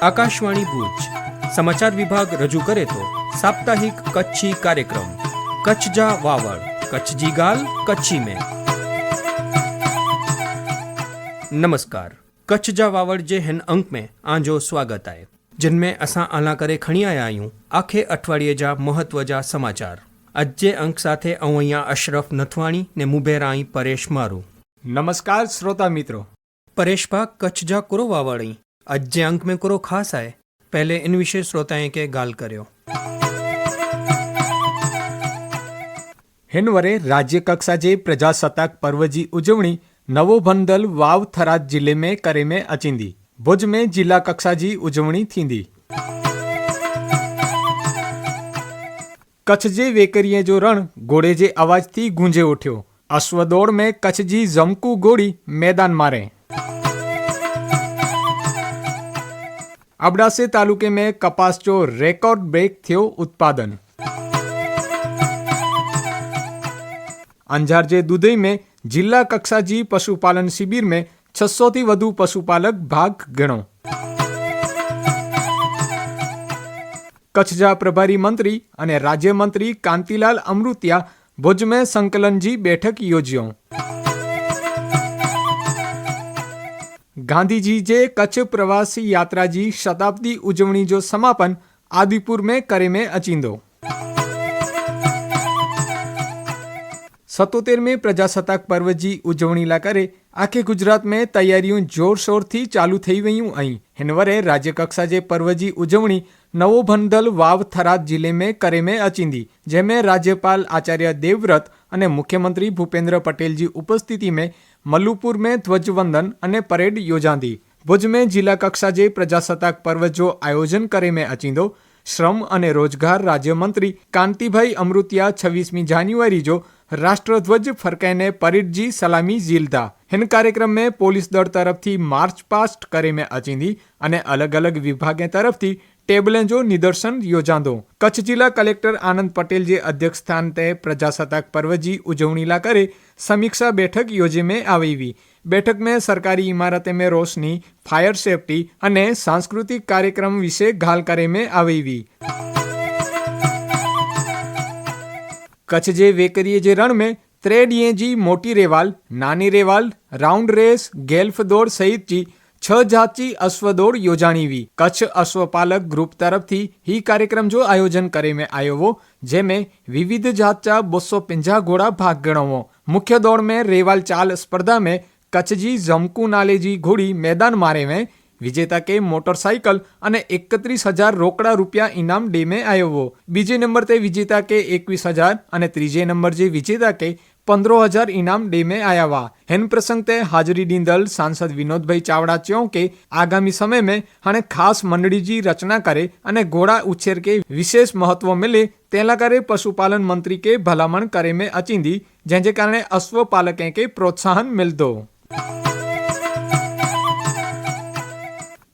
આકાશવાણી ભુજ સમાચાર વિભાગ રજૂ કરે તો સાપ્તાહિક કચ્છી કાર્યક્રમ कच्छ जा वावड़ कच्छ जी गाल कच्छी में। नमस्कार, कच्छ जा वावड़ जे हिन अंक में आंजो स्वागत है, जिनमें असां आला करे खणी आया आहियूं आखे अठवाडिये जा महत्व जा समाचार। अज जे अंक साथे अवैया अशरफ नथवाणी ने मुबेराई परेश मारू। नमस्कार श्रोता मित्रों। परेश भा कच्छ जा कुरो वावड़ी अज जे अंक में कुरो खास है, पहले इन विषय श्रोताएं के गाल कर्यो। हिनवरे राज्य कक्षा जे प्रजासत्ताक पर्व जी उजवणी नवो भंडल वाव थराद जिले में करे में अचींदी। भुज में जिला कक्षा जी उजवणी थींदी। कच्छ जे वेकरीअ जो रण घोड़े जे आवाज थी गूंजे उठ्यो। अश्वदौड़ में कच्छ जी जमकू घोड़ी मैदान मारे। अबडासे तालुके में कपास जो रेकॉर्ड ब्रेक थियो उत्पादन। अंजार जे दुधई में जिला कक्षा जी पशुपालन शिविर में 600 थी वधु पशुपालक भाग गणो। कच्छ जा प्रभारी मंत्री अने राज्य मंत्री कांतिलाल अमृतिया भुज में संकलन जी बैठक योजियो। गांधीजी जे कच्छ प्रवासी यात्रा जी शताब्दी उजवणी जो समापन आदिपुर में करे में अचींदो। 77वें प्रजासत्ताक पर्व जी उजवणी ला करे आखे गुजरात में तैयारियों जोर शोर थी चालू थई वयूं आई। हिनवरे राज्य कक्षा जे पर्व जी उजवणी नवो भंडल वाव थराद जिले में करे में अचींदी, जेमें राज्यपाल आचार्य देवव्रत अने मुख्यमंत्री भूपेन्द्र पटेल जी उपस्थिति में मल्लुपुर में ध्वजवंदन अने परेड योजांदी। भुज में जिला कक्षा जे प्रजासत्ताक पर्व जो आयोजन करे में अचींदो। श्रम अने रोजगार राज्य मंत्री कांतिभाई अमृतिया 26 जान्युआरी जो राष्ट्रध्वज फरकाईने परेड जी सलामी झीलता। हिन कार्यक्रम में पोलीस दल तरफथी मार्च पास्ट करे में अचींदी अने अलग अलग विभागे तरफथी टेबलें जो निदर्शन योजांदो। कच्छ जिला कलेक्टर आनंद पटेल जे अध्यक्ष स्थान ते प्रजासत्ताक पर्व जी उजवणी ला करे समीक्षा बैठक योजे में आवी। बैठक में सरकारी इमारतें में रोशनी, फायर सेफ्टी अने सांस्कृतिक कार्यक्रम विषय गाल करे में आवी। कच्छ जे वेकरीए जे रण में 3 ॾींहं जी मोटी रेवाल, नानी रेवाल, राउंड रेस, गेल्फ दौड़ सहित जी 6 जात जी अश्व दौड़ योजाणी हुई। कच्छ अश्वपालक ग्रुप तरफ थी ही कार्यक्रम जो आयोजन करे में आयो हो, जेमें विविध जात जा 250 घोड़ा भाग गणो हो। मुख्य दौड़ में रेवाल चाल स्पर्धा में कच्छ जी जमकू नाले जी घोड़ी मैदान मारे में विजेता के मोटरसाइकिल अने 31,000 रोकड़ा रुपया इनाम डे में आयो हो। बीजे नंबर ते विजेता के 21,000 अने त्रीजे नंबर जे विजेता के 15,000 इनाम डे में आया हुआ। हिन प्रसंग ते हाजरी दींदल सांसद विनोद भाई चावड़ा चयो के आगामी समय में हाणे खास मंडળી जी रचना करे अने घोड़ा उछेर के विशेष महत्व मिले तेला करे पशुपालन मंत्री के भलामण करे में अचींदी, जंहिंजे कारणे अश्व पालकें के प्रोत्साहन मिलदो।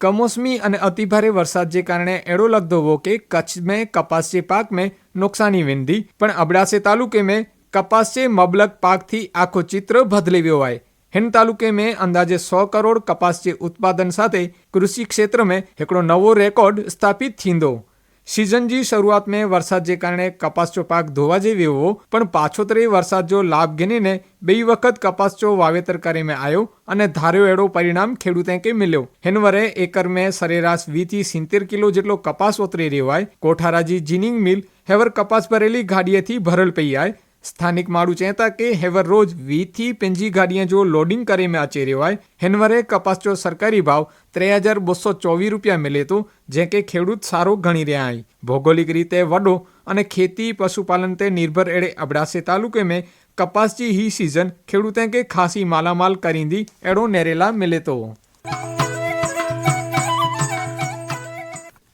कमोसमी अने अतिभारे वरसाद जे कारणे एड़ो लगदो हो के कच्छ में कपास जे पाक में नुकसानी वेंदी, पण अबडासे तालुके में कपास जे मबलक पाक थी आखो चित्र बदली वियो है। हिन तालुके में अंदाजे 100 करोड़ कपास जे उत्पादन साथे कृषि क्षेत्र में एकड़ो नवो रेकॉर्ड स्थापित थींदो। सीजन जी शुरुआत में वरसाद जे कारणे कपास जो पाक धोवाजे वियो हो, पण पाछोतरे वरसाद जो लाभ गिनीने 2 वखत कपास जो वावेतर करे में आयो अने धार्यो एड़ो परिणाम खेडूते के मिल्यो। हिनवरे एकर में सरेराश 20 થી 70 किलो जेटलो कपास उतरी रह्यो है। कोठारा जी जीनिंग मिल हेवर कपास भरेली गाड़ीए थी भरल पई है। स्थानिक माणू चेता के हेवर रोज 20 થી 25 गाड़ियां जो लोडिंग करे में अची रह्यो है। हिनवरे कपास जो सरकारी भाव 3,224 रुपया मिले तो, जेके खेडूत सारो गणी रह्या है। भौगोलिक रीते वडो अने खेती पशुपालन ते निर्भर एड़े अबडासे तालुके में कपास जी ही सीजन खेडूते के खासी मालामाल करींदी एड़ो नेरेला मिले तो।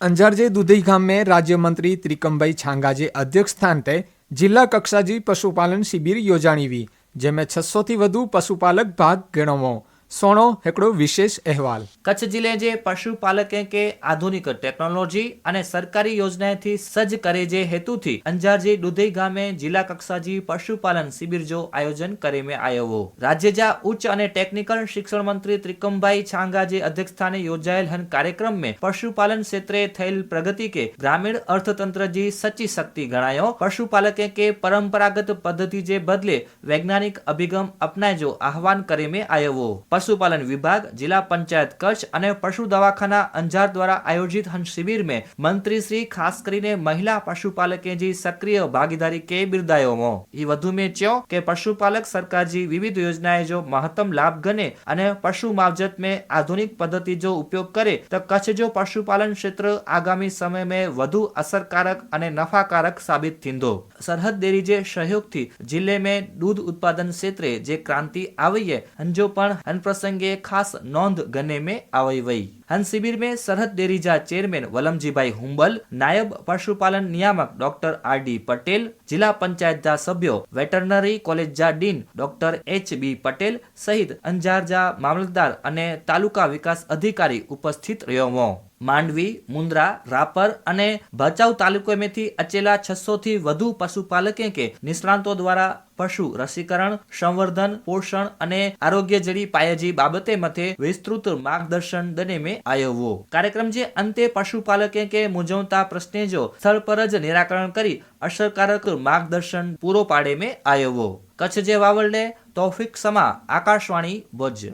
अंजार जे दुधई गाम में राज्य मंत्री त्रिकमभाई छांगा जे अध्यक्ष स्थान ते जिला कक्षा जी पशुपालन शिविर योजाणी हुई, जेमें 600 थी वधु पशुपालक भाग गणो। सोनो हिकिड़ो विशेष अहवाल। कच्छ जिले जे पशुपालकें के आधुनिक टेक्नोलॉजी અને સરકારી યોજનાથી સજ્જ કરે જે હેતુથી અંજાર જે દુધઈ ગામે જિલ્લા કક્ષાજી પશુપાલન શિબિર જો આયોજન કરેમે આવ્યો। રાજ્યજા ઉચ્ચ અને ટેકનિકલ શિક્ષણ મંત્રી ત્રિકમભાઈ છાંગા જે અધ્યક્ષસ્થાને યોજાયેલ હન કાર્યક્રમ में पशुपालन क्षेत्रे थયેલ प्रगति के ग्रामीण अर्थतंत्र जी सच्ची शक्ति गणायो। पशुपालके के परंपरागत पद्धति जे बदले वैज्ञानिक अभिगम अपनाय जो आह्वान करे में आयो। पशुपालन विभाग जिला पंचायत कच्छ અને પશુ દવાખાના અંજાર દ્વારા આયોજિત હન શિબિર में मंत्री श्री खास કરીને મહિલા પશુપાલકે जी सक्रिय भागीदारी के बिरदायो। ई વધુ में ચ્યો કે પશુપાલક सरकार जी विविध योजनाएं जो महत्तम लाभ गणे અને पशु मावजत में आधुनिक पद्धति जो उपयोग करे तो कच्छ जो पशुपालन क्षेत्र आगामी समय में વધુ असरकारक અને नफाकारक साबित थींदो। सरहद डेरी जे सहयोग थी जिले में दूध उत्पादन क्षेत्रे जे क्रांति आई है हंजो पण हन प्रसंगे खास नोंध गने में आई वही। हन शिविर में सरहद डेरी जा चेयरमैन वलमजीभाई हुंबल, नायब पशुपालन नियामक डॉक्टर आर.डी. पटेल, जिला पंचायत जा सभ्यो, वेटरनरी कॉलेज जा डीन डॉक्टर एच.बी. पटेल सहित अंजार जा मामलतदार અને તાલુકા વિકાસ અધિકારી ઉપસ્થિત રહ્યો। માંડવી, મુન્દ્રા, રાપર અને ભચાઉ તાલુકામાંથી અચેલા 600 થી વધુ પશુપાલકે કે નિષ્ણાંતો દ્વારા પશુ રસીકરણ, સંવર્ધન, પોષણ અને આરોગ્ય જેવી પાયાજી બાબતે મથે વિસ્તૃત માર્ગદર્શન દને में आयो। कार्यक्रम जे अंते पशुपालके के मूंझवता प्रश्ने जो स्थल पर ज निराकरण करी असरकारक मार्गदर्शन पूरो पाड़े में आयो। कच्छ जे वावलने तौफिक समा, आकाशवाणी भुज।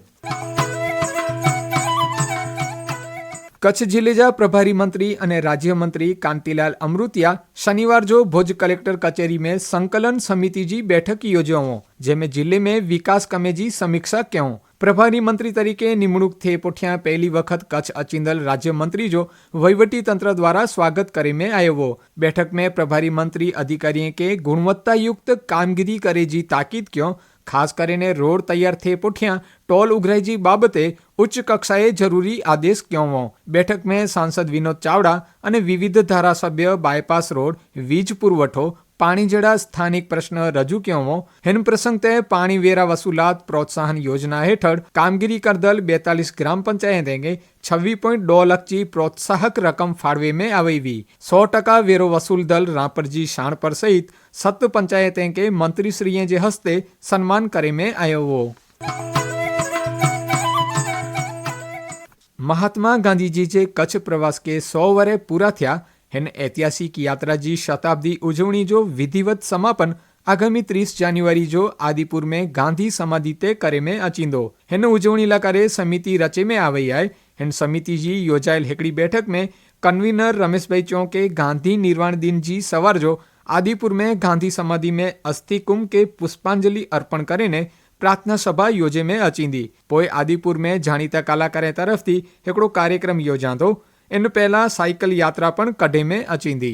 કચ્છ જિલ્લેજા પ્રભારી મંત્રી અને રાજ્યમંત્રી કાંતિલાલ અમૃતિયા શનિવાર जो भुज कलेक्टर कचेरी में संकलन समिति जी बैठक योजियो जंहिंमें जिले में विकास कमे जी समीक्षा कयूं। प्रभारी मंत्री तरीके निमणूक थे पुठियां पहली वक्त कच्छ अचींदल राज्य मंत्री जो वहीवटी तंत्र द्वारा स्वागत करे में आयो। बैठक में प्रभारी मंत्री अधिकारीए के गुणवत्तायुक्त कामगीरी करे जी ताकीद क्यों। खास કરીને રોડ તૈયાર થયે પુઠિયા ટોલ ઉઘરાઈજી બાબતે ઉચ્ચ કક્ષાએ જરૂરી આદેશ ક્યો। બેઠક में सांसद विनोद चावड़ा અને વિવિધ ધારાસભ્ય બાયપાસ રોડ, વીજ પુરવઠો, પાણી જેડા સ્થાનિક પ્રશ્ન રજૂ ક્યો। હિન પ્રસંગ તે પાણી વેરા વસૂલાત પ્રોત્સાહન યોજના હેઠળ કામગીરી કરદલ 42 ગ્રામ પંચાયતેંગે 26.2 લાખ જી પ્રોત્સાહક રકમ ફાળવે में आवेवी। 100% વેરો વસૂલ દલ રાપરજી શાણપર સહિત 7 पंचायतें के मंत्रीश्रीए जे हस्ते सम्मान करे में आयो। महात्मा गांधी जी जे कच्छ प्रवास के 100 वरे पूरा थया हिन ऐतिहासिक यात्रा जी शताब्दी उजवणी जो विधिवत समापन आगामी 30 जान्युआरी जो आदिपुर में गांधी समाधि ते करे में अचींदो। हिन उजवणी ला करे समिति रचे में आवई आए। हिन समिति जी योजायल हिकड़ी बैठक में कन्वीनर रमेश भाई च्यो के गांधी निर्वाण दिन जी सवार जो आदिपुर में गांधी समाधि में अस्थि कुंभ के पुष्पांजलि अर्पण करीने प्रार्थना सभा योजे में अचींदी। पोए आदिपुर में जाणीता कलाकारे तरफथी हिकड़ो कार्यक्रम योजांदो। इन पहला साइकिल यात्रा पण कढे में अचींदी।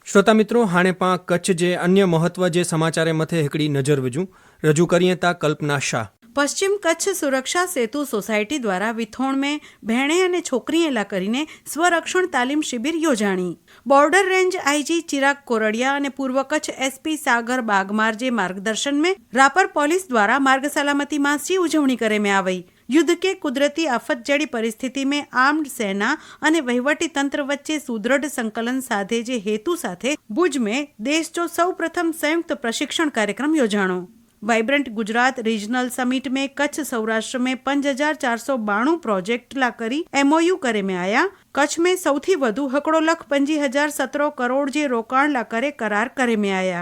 श्रोता मित्रों, हाणे पां कच्छ जे अन्य महत्व जे समाचारे मथे हिकड़ी नजर विझूं। रजू करीए ता कल्पना शाह। પશ્ચિમ કચ્છ સુરક્ષા સેતુ સોસાયટી દ્વારા વિથોણ में ભેણે અને છોકરીએલા કરીને સ્વરક્ષણ તાલીમ શિબિર યોજાણી। Border range IG Chirag Koradiya અને પૂર્વ કચ્છ એસપી સાગર બાગમાર જે માર્ગદર્શન में રાપર પોલીસ દ્વારા માર્ગ સલામતી માસ की ઉજવણી करे में આવી। युद्ध के कुदरती आफत जड़ी परिस्थिति में आर्म्ड सेना અને વહીવટી તંત્ર વચ્ચે સુદૃઢ સંકલન સાધે જે હેતુ સાથે ભુજ में देश जो સૌ પ્રથમ સંયુક્ત પ્રશિક્ષણ કાર્યક્રમ યોજાણો। वाइब्रेंट गुजरात रीजनल समिट में कच्छ सौराष्ट्र में 5492 प्रोजेक्ट ला करी एमओयू करे में आया। कच्छ में सौथी वधु 1,25,017 करोड़ जे रोकाण ला करे करार करे में आया।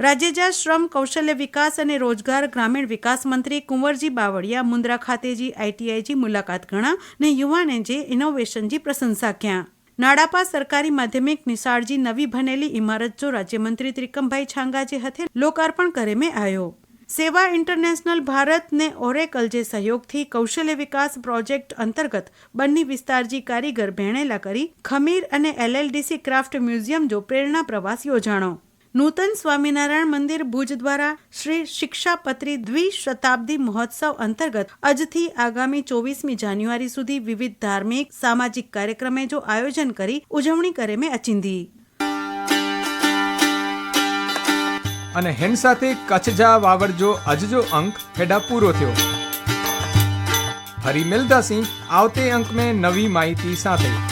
राज्य जा श्रम कौशल्य विकास અને રોજગાર ગ્રામીણ વિકાસ મંત્રી કુંવરજી બાવળિયા મુન્દ્રા ખાતે जी आईटीआई जी मुलाकात गणा ने युवाने जे इनोवेशन जी प्रशंसा क्या। नाडापा सरकारी माध्यमिक निशाળ जी नवी बनेली इमारत जो राज्यमंत्री त्रिकमभाई छांगा जे हथे लोकार्पण करे में आयो। सेवा इंटरनेशनल भारत ने ओरेकल जे सहयोग थी कौशल्य विकास प्रोजेक्ट अंतर्गत बन्नी विस्तार जी कारीगर भेणेला करी खमीर અને एलएलडीसी क्राफ्ट म्यूजियम जो प्रेरणा प्रवास योजाणो। नूतन स्वामीनारायण मंदिर भुज द्वारा श्री शिक्षापत्री द्विशताब्दी महोत्सव अंतर्गत अजथी आगामी 24 जान्युआरी सुधी विविध धार्मिक सामाजिक कार्यक्रमे जो आयोजन करी उजवणी करे में अचींदी। અને હેન સાથે કચ્છ જા વાવરજો અજજો અંક હેડા પૂરો થયો. ફરી મિલદાસી આવતે અંક में નવી માહિતી સાથે.